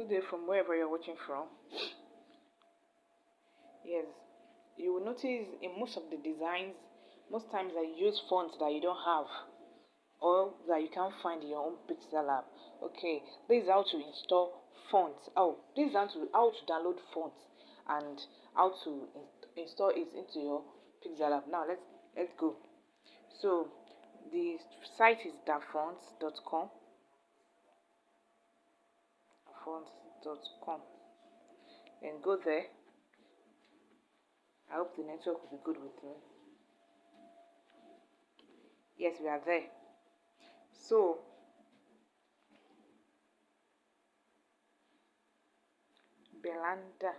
Good day from wherever you're watching from. Yes, you will notice in most of the designs, most times I use fonts that you don't have or that you can't find in your own pixellab. Okay, this is how to install fonts. This is how to download fonts and how to install it into your pixellab. Now let's go. So the site is dafonts.com. Fonts.com. Then go there. I hope the network will be good with me. Yes, we are there. So Belanda.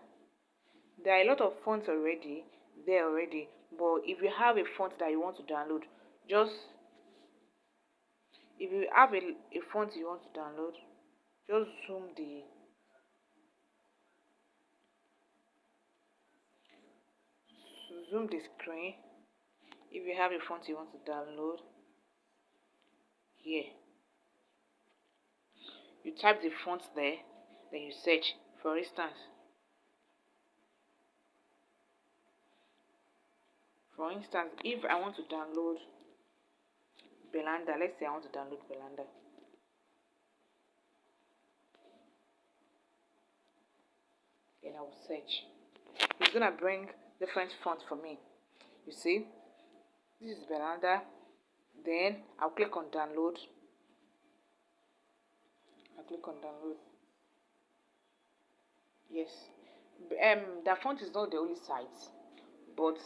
There are a lot of fonts already, but if you have a font that you want to download, if you have a font you want to download, just zoom the screen. If you have a font you want to download, here you type the font there, then you search. For instance, if I want to download Belanda, let's say I want to download Belanda. Then I will search. It's gonna bring different fonts for me. You see, this is Belanda. Then I'll click on download. Yes. The font is not the only site, but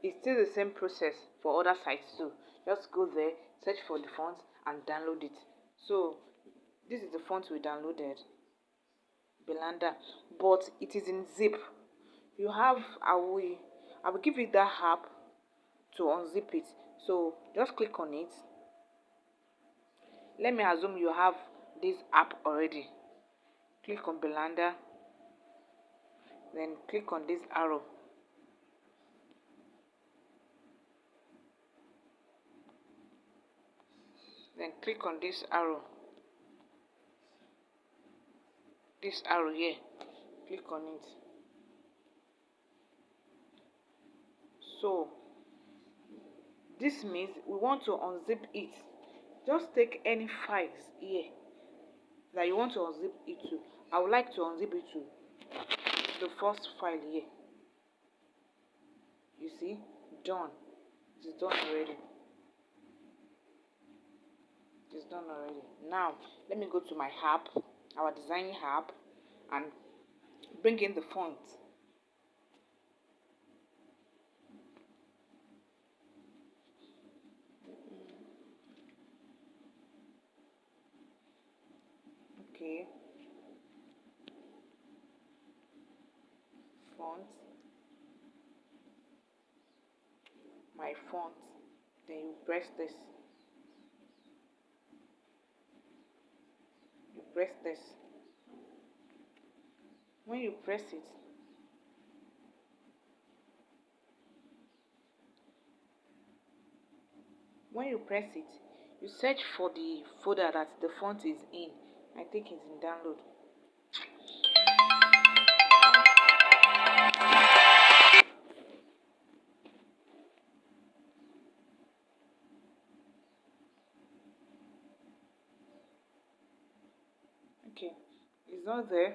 it's still the same process for other sites too. Just go there, search for the font and download it. So this is the font we downloaded, Belanda, but it is in zip. I will give you that app to unzip it. So just click on it. Let me assume you have this app already. Click on Belanda, then click on this arrow. Then click on this arrow. This arrow here. Click on it. So this means we want to unzip it. Just take any files here that you want to unzip it to. I would like to unzip it to the first file here. You see, done. It is done already. It's done already. Now let me go to my app, our designing app, and bring in the font. Okay, font, my font. Then you press this. When you press it, you search for the folder that the font is in. I think it's in download. Okay, it's not there.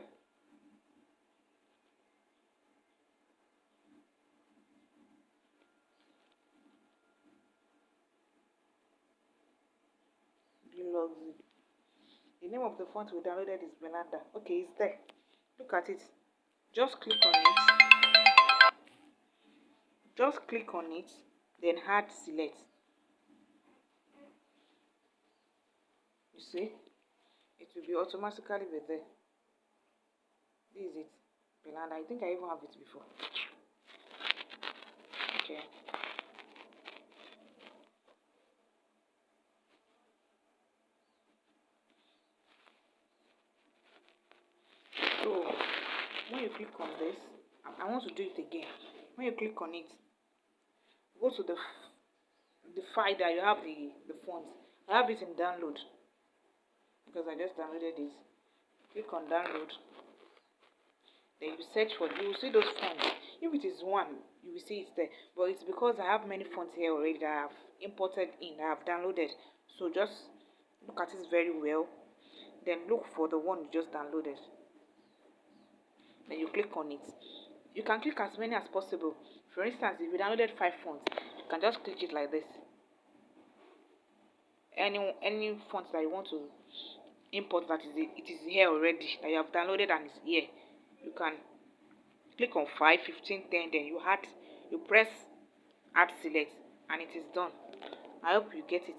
The name of the font we downloaded is Belanda. Okay, it's there. Look at it. Just click on it. Then add select. You see, it will be automatically be there. This is it, Belanda. I think I even have it before. Okay. So when you click on this, I want to do it again. When you click on it, go to the file that you have the font. I have it in download because I just downloaded it. Click on download. Then you search for, you will see those fonts. If it is one, you will see it's there, but it's because I have many fonts here already that I have imported in, I have downloaded. So just look at it very well, then look for the one you just downloaded, then you click on it. You can click as many as possible. For instance, if you downloaded 5 fonts, you can just click it like this. Any font that you want to import that it is here already, that you have downloaded and is here, you can click on 5, 15, 10, then you press add select, and it is done. I hope you get it.